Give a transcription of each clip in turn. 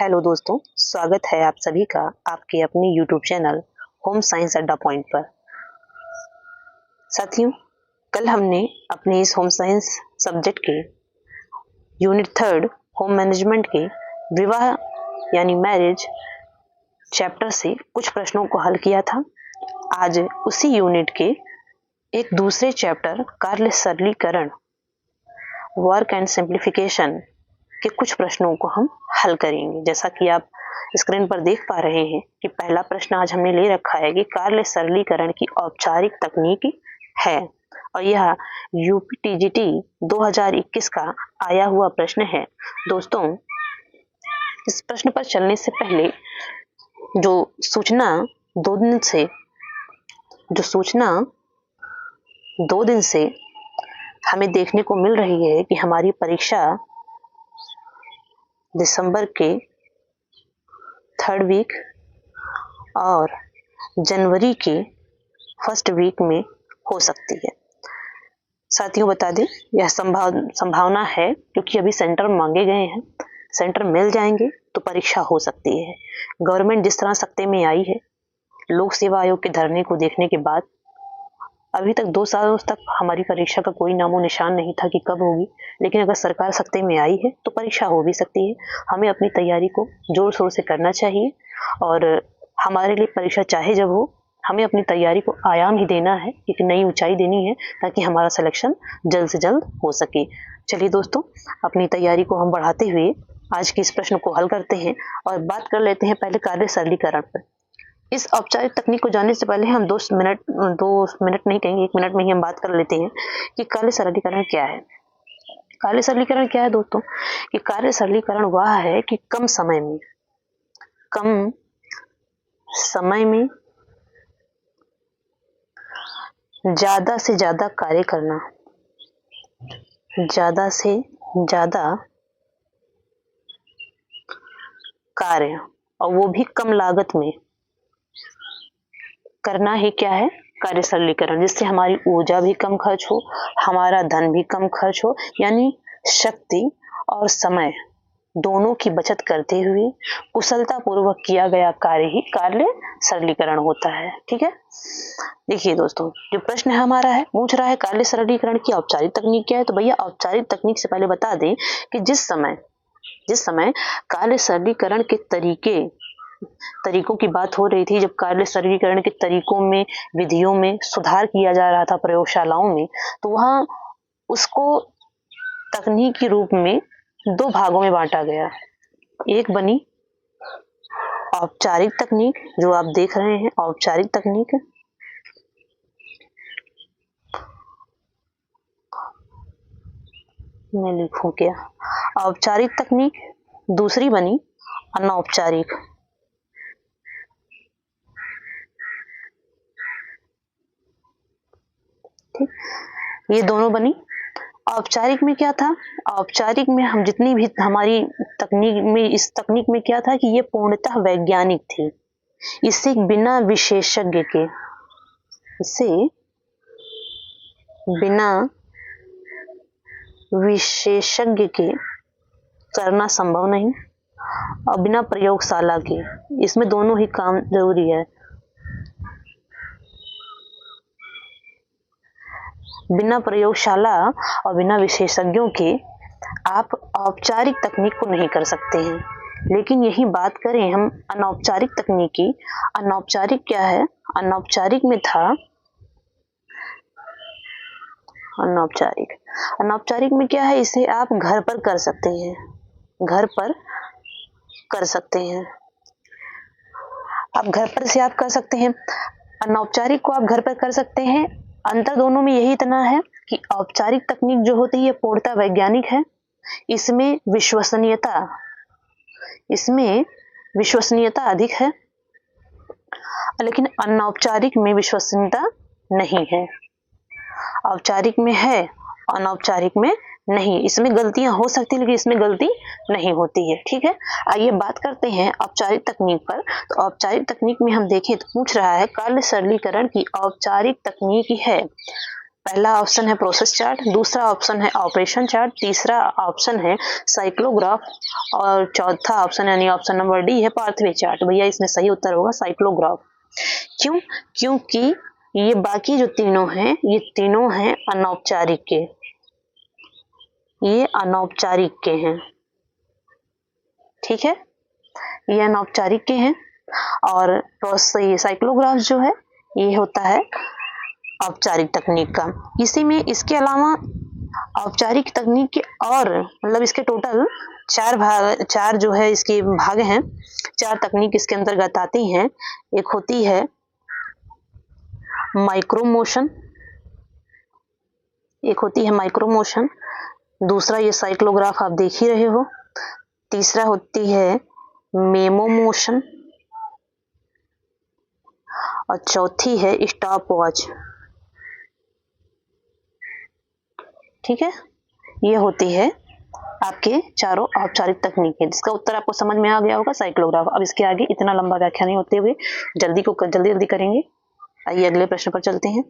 Hello दोस्तों, स्वागत है आप सभी का आपके अपने यूट्यूब चैनल होम साइंस अड्डा पॉइंट पर। साथियों, कल हमने अपने इस होम साइंस सब्जेक्ट के यूनिट 3 होम मैनेजमेंट के विवाह यानी मैरिज चैप्टर से कुछ प्रश्नों को हल किया था। आज उसी यूनिट के एक दूसरे चैप्टर कार्य सरलीकरण वर्क एंड सिंप्लीफिकेशन के कुछ प्रश्नों को हम हल करेंगे। जैसा कि आप स्क्रीन पर देख पा रहे हैं कि पहला प्रश्न आज हमने ले रखा है कि कार्य सरलीकरण की औपचारिक तकनीक है और यह यूपीटीजीटी 2021 का आया हुआ प्रश्न है। दोस्तों, इस प्रश्न पर चलने से पहले जो सूचना 2 दिन से हमें देखने को मिल रही है कि हमारी परीक्षा दिसंबर के 3rd वीक और जनवरी के 1st वीक में हो सकती है। साथियों, बता दें यह संभावना है क्योंकि अभी सेंटर मांगे गए हैं। सेंटर मिल जाएंगे तो परीक्षा हो सकती है। गवर्नमेंट जिस तरह सत्ते में आई है, लोक सेवा आयोग के धरने को देखने के बाद अभी तक 2 सालों तक हमारी परीक्षा का कोई नामो निशान नहीं था कि कब होगी। लेकिन अगर सरकार सत्ते में आई है तो परीक्षा हो भी सकती है। हमें अपनी तैयारी को जोर शोर से करना चाहिए और हमारे लिए परीक्षा चाहे जब हो, हमें अपनी तैयारी को आयाम ही देना है, एक नई ऊंचाई देनी है ताकि हमारा सिलेक्शन जल्द से जल्द हो सके। चलिए दोस्तों, अपनी तैयारी को हम बढ़ाते हुए आज के इस प्रश्न को हल करते हैं और बात कर लेते हैं पहले कार्य सरलीकरण पर। इस औपचारिक तकनीक को जानने से पहले हम 2 मिनट नहीं कहेंगे, 1 मिनट में ही हम बात कर लेते हैं कि कार्य सरलीकरण क्या है। कार्य सरलीकरण क्या है दोस्तों? कि कार्य सरलीकरण वह है कि कम समय में ज्यादा से ज्यादा कार्य करना, ज्यादा से ज्यादा कार्य, और वो भी कम लागत में करना ही क्या है? कार्य सरलीकरण। जिससे हमारी ऊर्जा भी कम खर्च हो, हमारा धन भी कम खर्च हो, यानी शक्ति और समय दोनों की बचत करते हुए कुशलता पूर्वक किया गया कार्य ही कार्य सरलीकरण होता है। ठीक है, देखिए दोस्तों, जो प्रश्न हमारा है पूछ रहा है कार्य सरलीकरण की औपचारिक तकनीक क्या है। तो भैया, औपचारिक तकनीक से पहले बता दें कि जिस समय कार्य सरलीकरण के तरीकों की बात हो रही थी, जब कार्य सरलीकरण के तरीकों में, विधियों में सुधार किया जा रहा था प्रयोगशालाओं में, तो वहां उसको तकनीकी रूप में 2 भागों में बांटा गया। एक बनी औपचारिक तकनीक, जो आप देख रहे हैं औपचारिक तकनीक, मैं लिखूं क्या? औपचारिक तकनीक। दूसरी बनी अनौपचारिक। ठीक, ये दोनों बनी। औपचारिक में क्या था? औपचारिक में हम जितनी भी हमारी तकनीक में, इस तकनीक में क्या था कि ये पूर्णतः वैज्ञानिक थी। इसे बिना विशेषज्ञ के करना संभव नहीं और बिना प्रयोगशाला के, इसमें दोनों ही काम जरूरी है। बिना प्रयोगशाला और बिना विशेषज्ञों के आप औपचारिक तकनीक को नहीं कर सकते हैं। लेकिन यही बात करें हम अनौपचारिक तकनीक की। अनौपचारिक क्या है? अनौपचारिक में था अनौपचारिक में क्या है? इसे आप घर पर कर सकते हैं, आप घर पर से आप कर सकते हैं। अनौपचारिक को आप घर पर कर सकते हैं। अंतर दोनों में यही इतना है कि औपचारिक तकनीक जो होती है ये पूर्णतः वैज्ञानिक है, इसमें विश्वसनीयता अधिक है, लेकिन अनौपचारिक में विश्वसनीयता नहीं है। औपचारिक में है, अनौपचारिक में नहीं। इसमें गलतियां हो सकती है लेकिन इसमें गलती नहीं होती है। ठीक है, आइए बात करते हैं औपचारिक तकनीक पर। तो औपचारिक तकनीक में हम देखें तो पूछ रहा है कार्य सरलीकरण की औपचारिक तकनीक है पहला ऑप्शन है प्रोसेस चार्ट, दूसरा ऑप्शन है ऑपरेशन चार्ट, तीसरा ऑप्शन है साइक्लोग्राफ और चौथा ऑप्शन यानी ऑप्शन नंबर डी है पाथवे चार्ट। भैया इसमें सही उत्तर होगा साइक्लोग्राफ। क्यों? क्योंकि ये बाकी जो तीनों हैं ये तीनों हैं अनौपचारिक के, ये अनौपचारिक के हैं, ठीक है, ये अनौपचारिक के हैं। और साइक्लोग्राफ जो है ये होता है औपचारिक तकनीक का। इसी में इसके अलावा औपचारिक तकनीक के और मतलब इसके टोटल चार जो है इसके भाग हैं, 4 तकनीक इसके अंतर्गत आती हैं। एक होती है माइक्रो मोशन, दूसरा ये साइक्लोग्राफ आप देख ही रहे हो, तीसरा होती है मेमो मोशन और चौथी है स्टॉप वॉच। ठीक है, ये होती है आपके चारों औपचारिक तकनीकें, जिसका उत्तर आपको समझ में आ गया होगा साइक्लोग्राफ। अब इसके आगे इतना लंबा व्याख्या नहीं होते हुए जल्दी करेंगे। आइए अगले प्रश्न पर चलते हैं।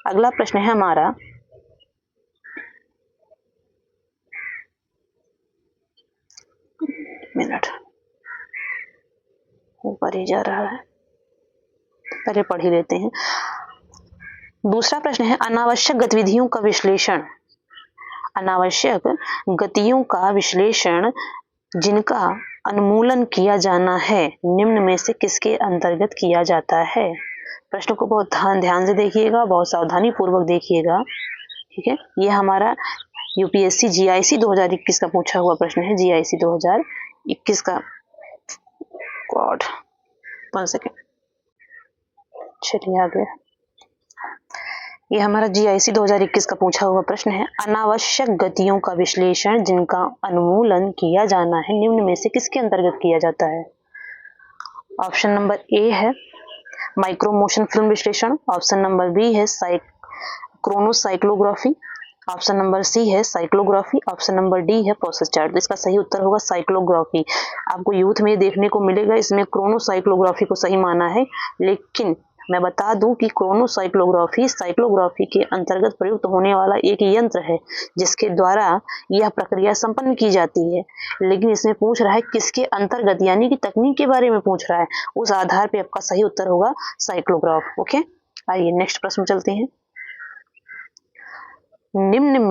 अगला प्रश्न है हमारा मिनट ऊपर ही जा रहा है, पहले पढ़ ही लेते हैं। दूसरा प्रश्न है अनावश्यक गतिविधियों का विश्लेषण, अनावश्यक गतियों का विश्लेषण जिनका अनुमूलन किया जाना है निम्न में से किसके अंतर्गत किया जाता है। प्रश्न को बहुत ध्यान से देखिएगा, बहुत सावधानी पूर्वक देखिएगा, ठीक है। ये हमारा यूपीएससी जीआईसी 2021 का पूछा हुआ प्रश्न है, जीआईसी 2021 का। गॉड 1 सेकेंड, चलिए आ गया। ये हमारा जीआईसी 2021 का पूछा हुआ प्रश्न है अनावश्यक गतियों का विश्लेषण जिनका अनुमूलन किया जाना है निम्न में से किसके अंतर्गत किया जाता है। ऑप्शन नंबर ए है माइक्रो मोशन फिल्म विश्लेषण, ऑप्शन नंबर बी है क्रोनोसाइक्लोग्राफी, ऑप्शन नंबर सी है साइक्लोग्राफी, ऑप्शन नंबर डी है प्रोसेस चार्ट। इसका सही उत्तर होगा साइक्लोग्राफी। आपको यूथ में देखने को मिलेगा, इसमें क्रोनोसाइक्लोग्राफी को सही माना है, लेकिन मैं बता दूं कि साइक्लोग्राफी के अंतर्गत प्रयुक्त होने वाला एक यंत्र है जिसके द्वारा यह प्रक्रिया संपन्न की जाती है, लेकिन इसमें पूछ रहा है किसके अंतर्गत, यानी कि तकनीक के बारे में पूछ रहा है। उस आधार पे आपका सही उत्तर होगा साइक्लोग्राफ। ओके, आइए नेक्स्ट प्रश्न चलते हैं। निम्न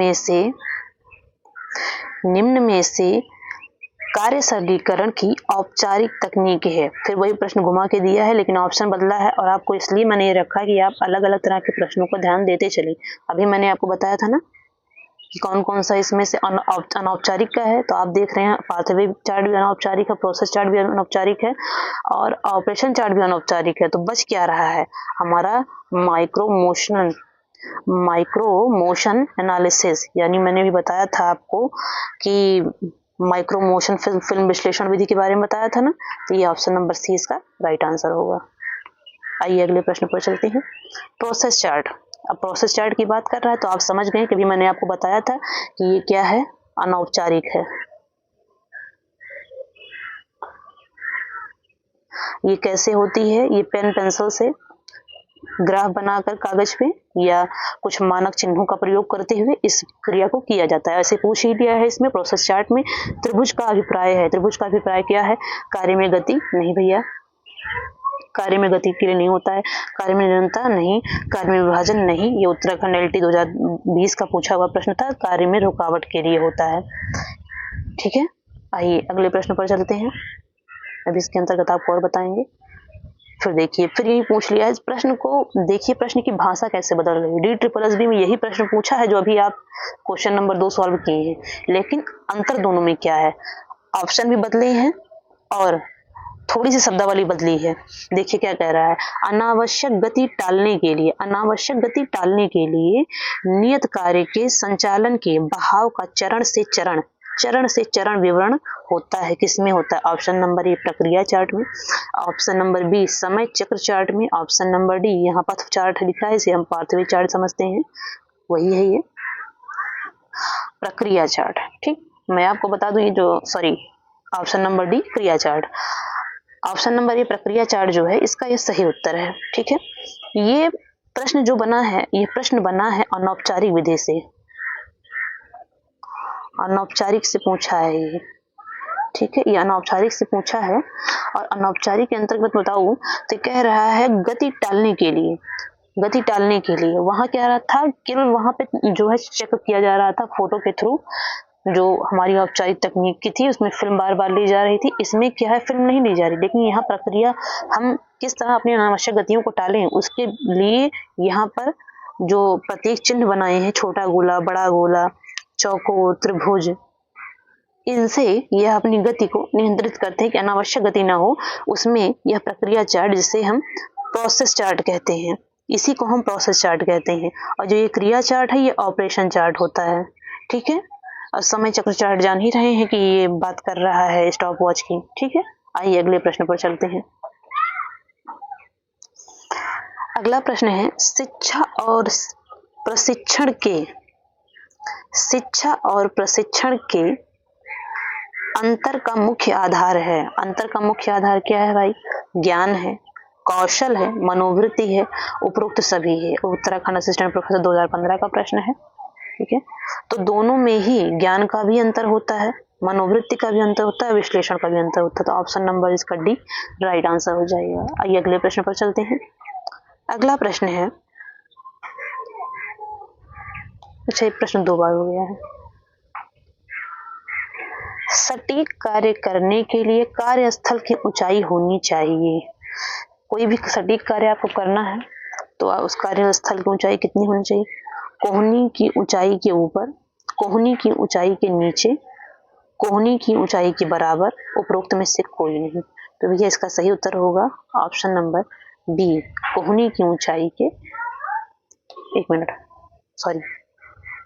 में से कार्य सरलीकरण की औपचारिक तकनीक है। फिर वही प्रश्न घुमा के दिया है, लेकिन ऑप्शन बदला है और आपको इसलिए मैंने ये रखा कि आप अलग अलग तरह के प्रश्नों को ध्यान देते चले। अभी मैंने आपको बताया था ना कि कौन कौन सा इसमें से अनौपचारिक का है, तो आप देख रहे हैं पाथवे चार्ट भी अनौपचारिक है, प्रोसेस चार्ट भी अनौपचारिक है और ऑपरेशन चार्ट भी अनौपचारिक है। तो बच क्या रहा है हमारा माइक्रो मोशन एनालिसिस, यानी मैंने भी बताया था आपको कि माइक्रो मोशन फिल्म विश्लेषण विधि के बारे में बताया था ना, तो ये ऑप्शन नंबर सी इसका राइट आंसर होगा। आइए अगले प्रश्न पर चलते हैं। प्रोसेस चार्ट, अब प्रोसेस चार्ट की बात कर रहा है तो आप समझ गए कि भी मैंने आपको बताया था कि ये क्या है, अनौपचारिक है। ये कैसे होती है, ये पेन पेंसिल से ग्राफ बनाकर कागज पे या कुछ मानक चिन्हों का प्रयोग करते हुए इस क्रिया को किया जाता है। ऐसे पूछ ही लिया है इसमें प्रोसेस चार्ट में। त्रिभुज का अभिप्राय है, त्रिभुज का अभिप्राय क्या है, कार्य में गति नहीं भैया, कार्य में गति के लिए नहीं होता है, कार्य में निरंतरता नहीं, कार्य में विभाजन नहीं। ये उत्तराखंड एलटी 2020 का पूछा हुआ प्रश्न था, कार्य में रुकावट के लिए होता है। ठीक है, आइए अगले प्रश्न पर चलते हैं। अब इसके अंतर्गत आपको और बताएंगे। फिर देखिए, फिर यही पूछ लिया है। इस प्रश्न को देखिए, प्रश्न की भाषा कैसे बदल रही है। DSSB में यही प्रश्न पूछा है जो अभी आप क्वेश्चन नंबर 2 सॉल्व किए हैं, लेकिन अंतर दोनों में क्या है, ऑप्शन भी बदले हैं और थोड़ी सी शब्दावली बदली है। देखिए क्या कह रहा है, अनावश्यक गति टालने के लिए नियत कार्य के संचालन के बहाव का चरण से चरण विवरण होता है। किसमें होता है, ऑप्शन नंबर ए प्रक्रिया चार्ट में, ऑप्शन नंबर बी समय चक्र चार्ट में, ऑप्शन नंबर डी यहाँ पथ चार्ट लिखा है, इसे हम पाथवे चार्ट समझते हैं, वही है ये प्रक्रिया चार्ट। ठीक, मैं आपको बता दूं, ये जो ऑप्शन नंबर डी क्रिया चार्ट, ऑप्शन नंबर ए प्रक्रिया चार्ट जो है इसका ये सही उत्तर है। ठीक है, ये प्रश्न जो बना है, ये प्रश्न बना है अनौपचारिक विधि से, अनौपचारिक से पूछा है ये, ठीक है, ये अनौपचारिक से पूछा है। और अनौपचारिक के अंतर्गत बताऊं तो कह रहा है गति टालने के लिए, गति टालने के लिए वहां क्या रहा था, केवल वहां पे जो है चेक किया जा रहा था फोटो के थ्रू, जो हमारी औपचारिक तकनीक की थी उसमें फिल्म बार बार ली जा रही थी, इसमें क्या है फिल्म नहीं ली जा रही, लेकिन यहाँ प्रक्रिया हम किस तरह अपनी अनावश्यक गतियों को टालें उसके लिए यहाँ पर जो प्रतीक चिन्ह बनाए हैं, छोटा गोला, बड़ा गोला, चौकोर, त्रिभुज, इनसे यह अपनी गति को नियंत्रित करते हैं कि अनावश्यक गति ना हो। उसमें यह प्रक्रिया चार्ट जिसे हम प्रोसेस चार्ट कहते हैं, इसी को हम प्रोसेस चार्ट कहते हैं। और जो ये क्रिया चार्ट है ये ऑपरेशन चार्ट होता है, ठीक है। और समय चक्र चार्ट जान ही रहे हैं कि ये बात कर रहा है स्टॉप वॉच की, ठीक है। आइए अगले प्रश्न पर चलते हैं। अगला प्रश्न है शिक्षा और प्रशिक्षण के अंतर का मुख्य आधार है। अंतर का मुख्य आधार क्या है भाई? ज्ञान है, कौशल है, मनोवृत्ति है, उपरोक्त सभी है। उत्तराखंड असिस्टेंट प्रोफेसर 2015 का प्रश्न है, ठीक है। तो दोनों में ही ज्ञान का भी अंतर होता है, मनोवृत्ति का भी अंतर होता है, विश्लेषण का भी अंतर होता है। तो ऑप्शन नंबर इसका डी राइट आंसर हो जाएगा। आइए अगले प्रश्न पर चलते हैं। अगला प्रश्न है, अच्छा ये प्रश्न 2 बार हो गया है। सटीक कार्य करने के लिए कार्यस्थल की ऊंचाई होनी चाहिए। कोई भी सटीक कार्य आपको करना है तो उस कार्यस्थल की ऊंचाई कितनी होनी चाहिए? कोहनी की ऊंचाई के ऊपर, कोहनी की ऊंचाई के नीचे, कोहनी की ऊंचाई के बराबर, उपरोक्त में से कोई नहीं। तो भैया इसका सही उत्तर होगा ऑप्शन नंबर बी, कोहनी की ऊंचाई के, एक मिनट सॉरी,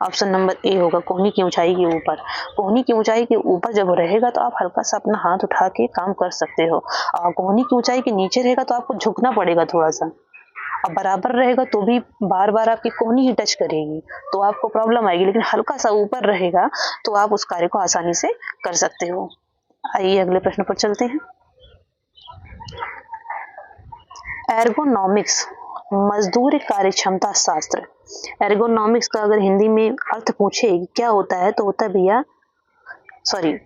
ऑप्शन नंबर ए होगा, कोहनी की ऊंचाई के ऊपर। कोहनी की ऊंचाई के ऊपर जब रहेगा तो आप हल्का सा अपना हाथ उठा के काम कर सकते हो, और कोहनी की ऊंचाई के नीचे रहेगा तो आपको झुकना पड़ेगा थोड़ा सा, और बराबर रहेगा तो भी बार बार आपकी कोहनी ही टच करेगी तो आपको प्रॉब्लम आएगी, लेकिन हल्का सा ऊपर रहेगा तो आप उस कार्य को आसानी से कर सकते हो। आइए अगले प्रश्न पर चलते हैं। एर्गोनॉमिक्स मजदूर कार्य क्षमता शास्त्र। एर्गोनॉमिक्स का अगर हिंदी में अर्थ पूछे क्या होता है तो होता है भैया, सॉरी,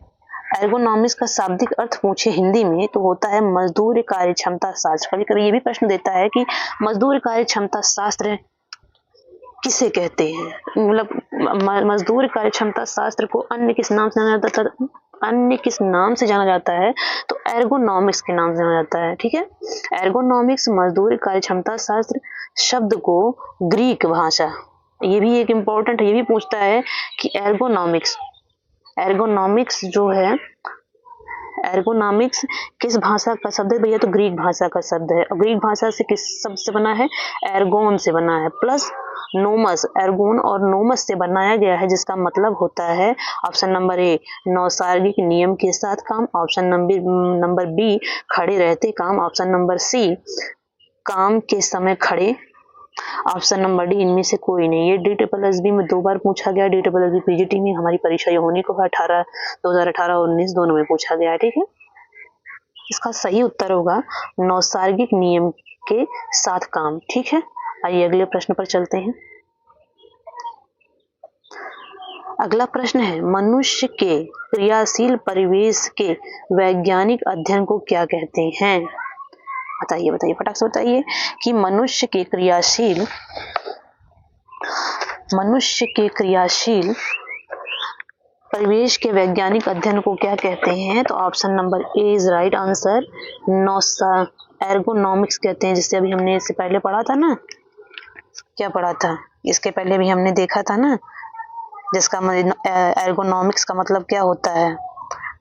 एर्गोनॉमिक्स का शाब्दिक अर्थ पूछे हिंदी में तो होता है मजदूर कार्य क्षमता शास्त्र। कभी कभी ये भी प्रश्न देता है कि मजदूर कार्य क्षमता शास्त्र किसे कहते हैं, मतलब मजदूर कार्य क्षमता शास्त्र को अन्य किस नाम से जाना जाता है, अन्य किस नाम से जाना जाता है तो एर्गोनॉमिक्स के नाम से जाना जाता है, ठीक है। एर्गोनॉमिक्स मजदूर कार्य क्षमता शास्त्र शब्द को ग्रीक भाषा, ये भी एक इम्पोर्टेंट, ये भी पूछता है कि एर्गोनॉमिक्स जो है, एर्गोनॉमिक्स किस भाषा का शब्द है भैया? तो ग्रीक भाषा का शब्द है। और ग्रीक भाषा से किस शब्द से बना है? एर्गोन से बना है, प्लस नोमस, एर्गोन और नोमस से बनाया गया है, जिसका मतलब होता है ऑप्शन नंबर ए नौसर्गिक नियम के साथ काम, ऑप्शन नंबर बी खड़े रहते काम, ऑप्शन नंबर सी काम के समय खड़े, ऑप्शन नंबर डी इनमें से कोई नहीं। ये DSSB में 2 बार पूछा गया, DSSB PGT में हमारी परीक्षा होने को 2018 और 19 दोनों में पूछा गया है, ठीक है। इसका सही उत्तर होगा नौसर्गिक नियम के साथ काम, ठीक है। आइए अगले प्रश्न पर चलते हैं। अगला प्रश्न है मनुष्य के क्रियाशील परिवेश के वैज्ञानिक अध्ययन को क्या कहते हैं? बताइए बताइए, फटाक से बताइए कि मनुष्य के क्रियाशील परिवेश के वैज्ञानिक अध्ययन को क्या कहते हैं? तो option number A is right answer, ergonomics कहते हैं, जिससे अभी हमने इससे पहले पढ़ा था ना, क्या पढ़ा था इसके पहले भी हमने देखा था ना, जिसका एर्गोनॉमिक्स का मतलब क्या होता है?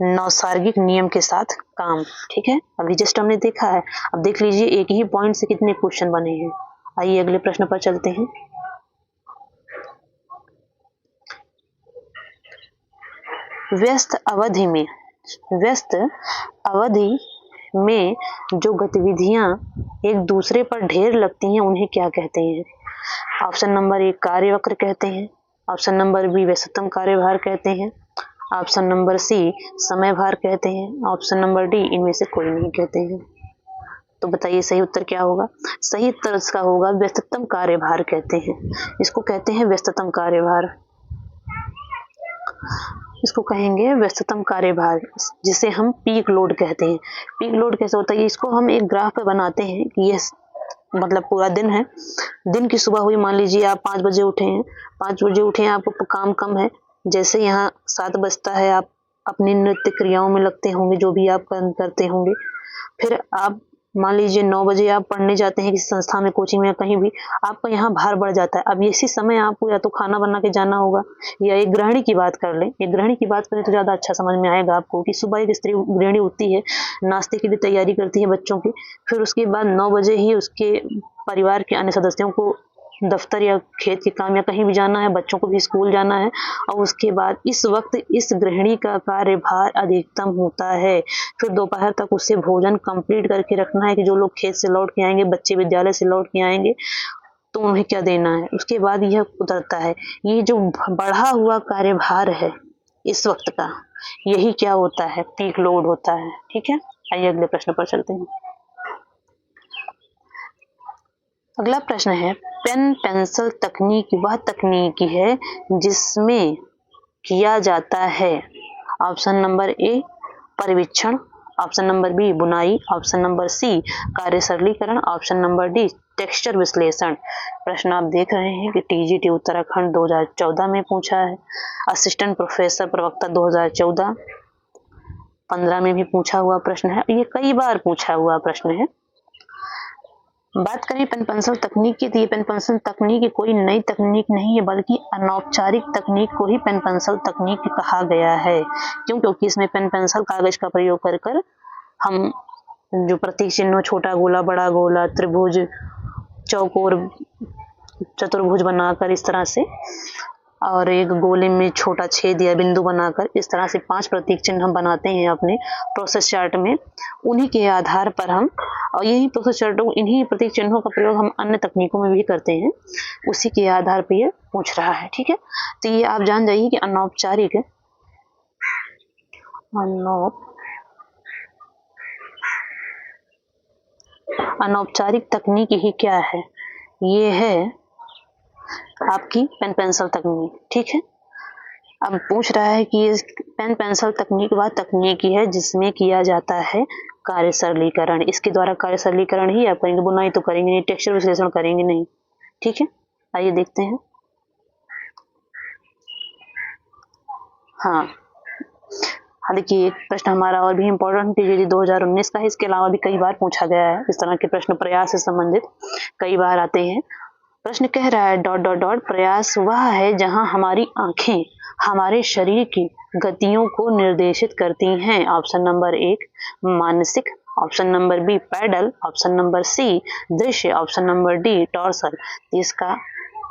नौसर्गिक नियम के साथ काम, ठीक है। अभी जस्ट हमने देखा है, अब देख लीजिए एक ही पॉइंट से कितने क्वेश्चन बने हैं। आइए अगले प्रश्न पर चलते हैं। व्यस्त अवधि में जो गतिविधियां एक दूसरे पर ढेर लगती हैं उन्हें क्या कहते हैं? ऑप्शन नंबर ए कार्यवक्र कहते हैं, ऑप्शन नंबर बी व्यस्ततम कार्यभार कहते हैं, ऑप्शन नंबर सी समय भार कहते हैं, ऑप्शन नंबर डी इनमें से कोई नहीं कहते हैं। तो बताइए सही उत्तर क्या होगा? सही उत्तर इसका होगा व्यस्ततम कार्यभार कहते हैं। इसको कहते हैं व्यस्ततम कार्यभार। इसको कहेंगे व्यस्ततम कार्यभार, जिसे हम पीक लोड कहते हैं। पीक लोड कैसे होता है? इसको हम एक ग्राफ पे बनाते हैं कि ये मतलब पूरा दिन है। दिन की सुबह हुई, मान लीजिए आप 5 बजे उठे हैं, 5 बजे उठे हैं, आपको काम कम है। जैसे यहाँ 7 बजता है, आप अपनी नृत्य क्रियाओं में लगते होंगे, जो भी आप करते होंगे। फिर आप मान लीजिए 9 बजे आप पढ़ने जाते हैं किसी संस्था में, कोचिंग में या कहीं भी, आपका यहाँ भार बढ़ जाता है। अब इसी समय आपको या तो खाना बना के जाना होगा, या एक गृहिणी की बात कर लें। एक गृहिणी की बात करें तो ज़्यादा अच्छा समझ में आएगा आपको कि सुबह एक स्त्री गृहिणी उठती है, नाश्ते की भी तैयारी करती है बच्चों की, फिर उसके बाद 9 बजे ही उसके परिवार के अन्य सदस्यों को दफ्तर या खेत के काम या कहीं भी जाना है, बच्चों को भी स्कूल जाना है। और उसके बाद इस वक्त इस गृहिणी का कार्यभार अधिकतम होता है। फिर दोपहर तक उसे भोजन कंप्लीट करके रखना है कि जो लोग खेत से लौट के आएंगे, बच्चे विद्यालय से लौट के आएंगे, तो उन्हें क्या देना है। उसके बाद यह उतरता है। ये जो बढ़ा हुआ कार्यभार है इस वक्त का, यही क्या होता है? पीक लोड होता है। ठीक है, आइए अगले प्रश्न पर चलते हैं। अगला प्रश्न है, पेन पेंसिल तकनीक वह तकनीक है जिसमें किया जाता है। ऑप्शन नंबर ए परिवीक्षण, ऑप्शन नंबर बी बुनाई, ऑप्शन नंबर सी कार्य सरलीकरण, ऑप्शन नंबर डी टेक्सचर विश्लेषण। प्रश्न आप देख रहे हैं कि टीजीटी उत्तराखंड 2014 में पूछा है। असिस्टेंट प्रोफेसर प्रवक्ता 2014, 15 में भी पूछा हुआ प्रश्न है। ये कई बार पूछा हुआ प्रश्न है। बात करें पेन पेंसिल तकनीक की, तो ये पेन पेंसिल तकनीक कोई नई तकनीक नहीं है, बल्कि अनौपचारिक तकनीक को ही पेन पेंसिल तकनीक कहा गया है। क्योंकि इसमें पेन पेंसिल कागज का प्रयोग कर कर हम जो प्रतीक चिन्ह, छोटा गोला, बड़ा गोला, त्रिभुज, चौकोर, चतुर्भुज बनाकर इस तरह से, और एक गोले में छोटा छेद या बिंदु बनाकर, इस तरह से 5 प्रतीक चिन्ह हम बनाते हैं अपने प्रोसेस चार्ट में। उन्हीं के आधार पर हम, और यही प्रोसेस चार्ट, इन्हीं प्रतीक चिन्हों का प्रयोग हम अन्य तकनीकों में भी करते हैं। उसी के आधार पर ये पूछ रहा है। ठीक है, तो ये आप जान जाइए कि अनौपचारिक तकनीक ही क्या है? ये है आपकी पेन पेंसिल तकनीक। ठीक है, अब पूछ रहा है कि पेन पेंसिल तकनीक वह तकनीक है जिसमें किया जाता है कार्य सरलीकरण। इसके द्वारा कार्य सरलीकरण ही आप करेंगे, बुनाई तो करेंगे नहीं, टेक्सचर विश्लेषण करेंगे नहीं। ठीक है, आइए देखते हैं। हाँ, देखिए एक प्रश्न हमारा और भी इम्पोर्टेंट टीजीटी 2019 का है। इसके अलावा भी कई बार पूछा गया है। इस तरह के प्रश्न प्रयास से संबंधित कई बार आते हैं। प्रश्न कह रहा है डॉट डॉट डॉट, प्रयास वह है जहां हमारी आंखें हमारे शरीर की गतियों को निर्देशित करती हैं। ऑप्शन नंबर 1 मानसिक, option number B pedal, option number C दृश्य, ऑप्शन नंबर डी टॉर्सल। इसका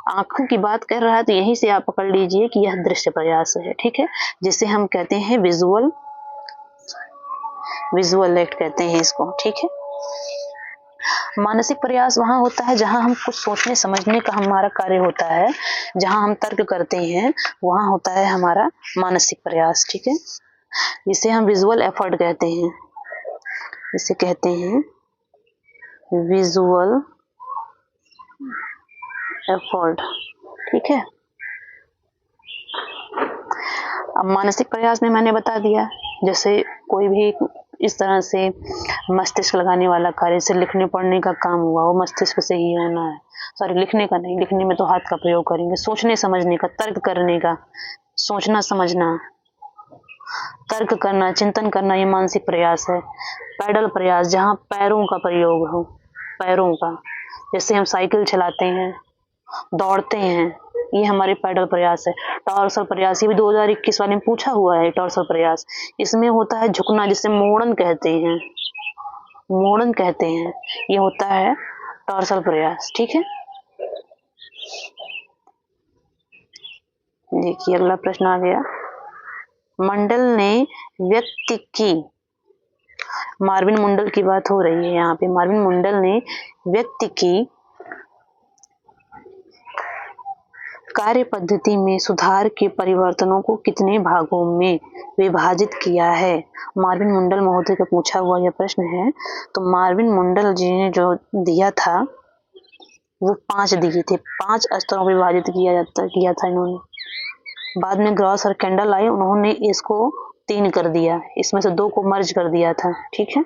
आंखों की बात कर रहा है, तो यहीं से आप पकड़ लीजिए कि यह दृश्य प्रयास है। ठीक है, जिसे हम कहते हैं विजुअल एक्ट कहते हैं इसको। ठीक है, मानसिक प्रयास वहां होता है जहां हम कुछ सोचने समझने का हमारा कार्य होता है, जहां हम तर्क करते हैं, वहां होता है हमारा मानसिक प्रयास। ठीक है, इसे हम विजुअल एफर्ट कहते हैं। इसे कहते हैं विजुअल एफर्ट। ठीक है, अब मानसिक प्रयास में मैंने बता दिया, जैसे कोई भी इस तरह से मस्तिष्क लगाने वाला कार्य से लिखने पढ़ने का काम हुआ, वो मस्तिष्क से ही होना है। सॉरी, लिखने का नहीं, लिखने में तो हाथ का प्रयोग करेंगे। सोचने समझने का, तर्क करने का, सोचना समझना, तर्क करना, चिंतन करना, ये मानसिक प्रयास है। पैडल प्रयास, जहाँ पैरों का प्रयोग हो, पैरों का, जैसे हम साइकिल चलाते हैं, दौड़ते हैं, ये हमारे पैडल प्रयास है। टॉर्सल प्रयास, ये भी 2021 वाले में पूछा हुआ है। टॉर्सल प्रयास, इसमें होता है झुकना, जिसे मोड़न कहते हैं, मोड़न कहते हैं, ये होता है टॉर्सल प्रयास। ठीक है, देखिए अगला प्रश्न आ गया। मंडल ने व्यक्ति की, मार्विन मंडल की बात हो रही है यहाँ पे। मार्विन मंडल ने व्यक्ति की कार्य पद्धति में सुधार के परिवर्तनों को कितने भागों में विभाजित किया है? मार्विन मुंडल महोदय का पूछा हुआ यह प्रश्न है। तो मार्विन मुंडल जी ने जो दिया था वो 5 दिए थे, 5 स्तरों में विभाजित किया था इन्होंने। बाद में ग्रॉस और कैंडल आए, उन्होंने इसको 3 कर दिया, इसमें से 2 को मर्ज कर दिया था। ठीक है।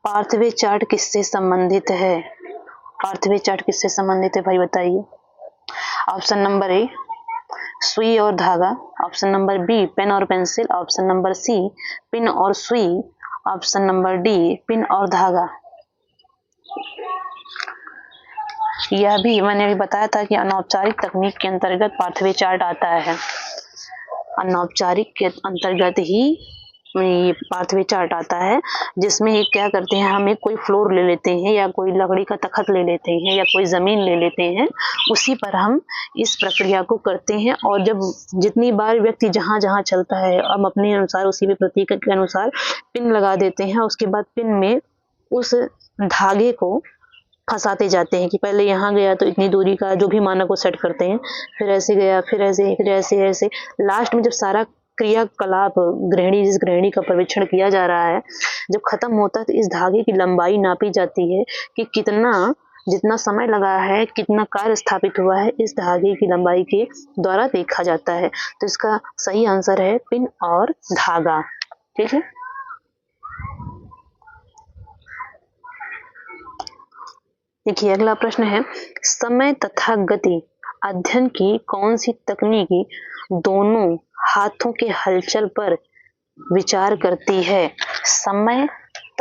पार्थवे चार्ट किससे संबंधित है? पार्थवे चार्ट किससे संबंधित है भाई बताइए। ऑप्शन नंबर ए सुई और धागा, ऑप्शन नंबर बी पेन और pencil, option number C pin और सुई, ऑप्शन नंबर डी पिन और धागा। यह भी मैंने अभी बताया था कि अनौपचारिक तकनीक के अंतर्गत पार्थवे चार्ट आता है। अनौपचारिक के अंतर्गत ही ये पार्थवे चार्ट आता है, जिसमें ये क्या करते हैं, हम एक कोई फ्लोर ले लेते हैं या कोई लकड़ी का तख्त ले लेते हैं या कोई जमीन ले लेते हैं, उसी पर हम इस प्रक्रिया को करते हैं। और जब जितनी बार व्यक्ति जहां जहां चलता है, हम अपने अनुसार उसी में प्रतीक के अनुसार पिन लगा देते हैं। उसके बाद पिन में उस धागे को फंसाते जाते हैं कि पहले यहाँ गया तो इतनी दूरी का जो भी मानक को सेट करते हैं, फिर ऐसे गया, फिर ऐसे, फिर ऐसे ऐसे। लास्ट में जब सारा क्रियाकलाप जिस गृहिणी का परीक्षण किया जा रहा है, जब खत्म होता है तो इस धागे की लंबाई नापी जाती है कि जितना समय लगा है, कितना कार्य स्थापित हुआ है, इस धागे की लंबाई के द्वारा देखा जाता है। तो इसका सही आंसर है पिन और धागा। ठीक है। देखिए अगला प्रश्न है, समय तथा गति अध्ययन की कौन सी तकनीकी दोनों हाथों के हलचल पर विचार करती है? समय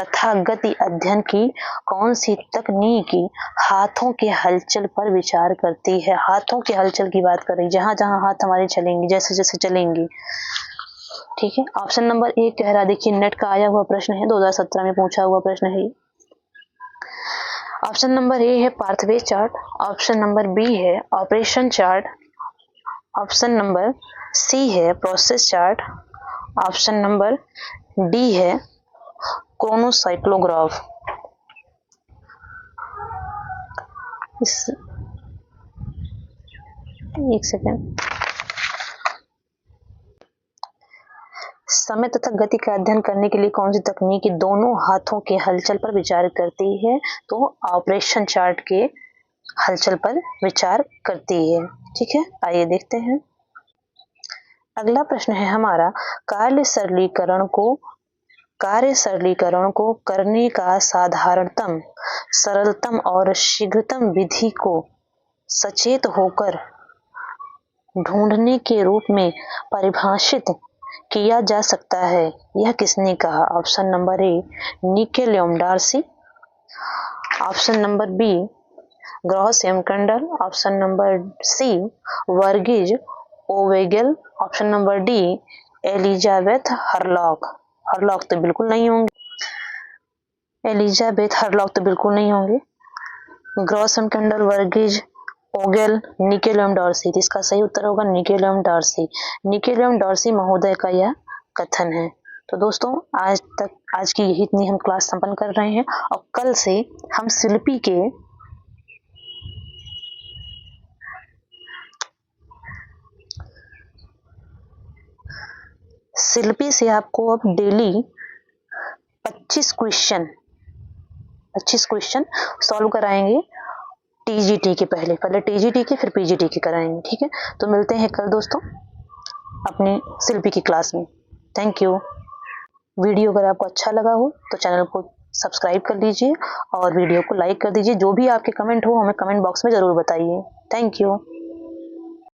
तथा गति अध्ययन की कौन सी तकनीकी हाथों के हलचल पर विचार करती है? हाथों के हलचल की बात कर रही, जहां जहां हाथ हमारे चलेंगे, जैसे जैसे चलेंगे। ठीक है। ऑप्शन नंबर ए कह रहा, देखिए नेट का आया हुआ प्रश्न है, 2017 में पूछा हुआ प्रश्न है। ऑप्शन नंबर ए है pathway chart, option number B है operation chart, option number C है process chart, option number D है क्रोनोसाइक्लोग्राफ। एक सेकेंड। समय तथा गति का अध्ययन करने के लिए कौन सी तकनीक दोनों हाथों के हलचल पर विचार करती है? तो ऑपरेशन चार्ट के हलचल पर विचार करती है। ठीक है। आइए देखते हैं। अगला प्रश्न है हमारा, कार्य सरलीकरण को करने का साधारणतम, सरलतम और शीघ्रतम विधि को सचेत होकर ढूंढने के रूप में परिभाषित किया जा सकता है, यह किसने कहा? ऑप्शन नंबर ए निकेलियम डार्सी, ऑप्शन नंबर बी ग्रॉस-एम कैंडल, ऑप्शन नंबर सी वर्गीज ओवेगल, option number D Elizabeth Hurlock. Hurlock तो बिल्कुल नहीं होंगे, एलिजाबेथ हरलॉक तो बिल्कुल नहीं होंगे। ग्रॉस-एम कैंडल, वर्गीज ओगेल, निकेलियम डार्सी। इसका सही उत्तर होगा निकेलियम डार्सी। निकेलियम डार्सी महोदय का यह कथन है। तो दोस्तों आज की यही इतनी हम क्लास संपन्न कर रहे हैं, और कल से हम शिल्पी से आपको अब डेली 25 क्वेश्चन सॉल्व कराएंगे। टीजीटी के पहले टीजीटी के फिर पीजीटी के कराएंगे। ठीक है। तो मिलते हैं कल दोस्तों अपनी शिल्पी की क्लास में। Thank you. वीडियो अगर आपको अच्छा लगा हो तो चैनल को सब्सक्राइब कर लीजिए और वीडियो को लाइक कर दीजिए। जो भी आपके कमेंट हो हमें कमेंट बॉक्स में जरूर बताइए। Thank you.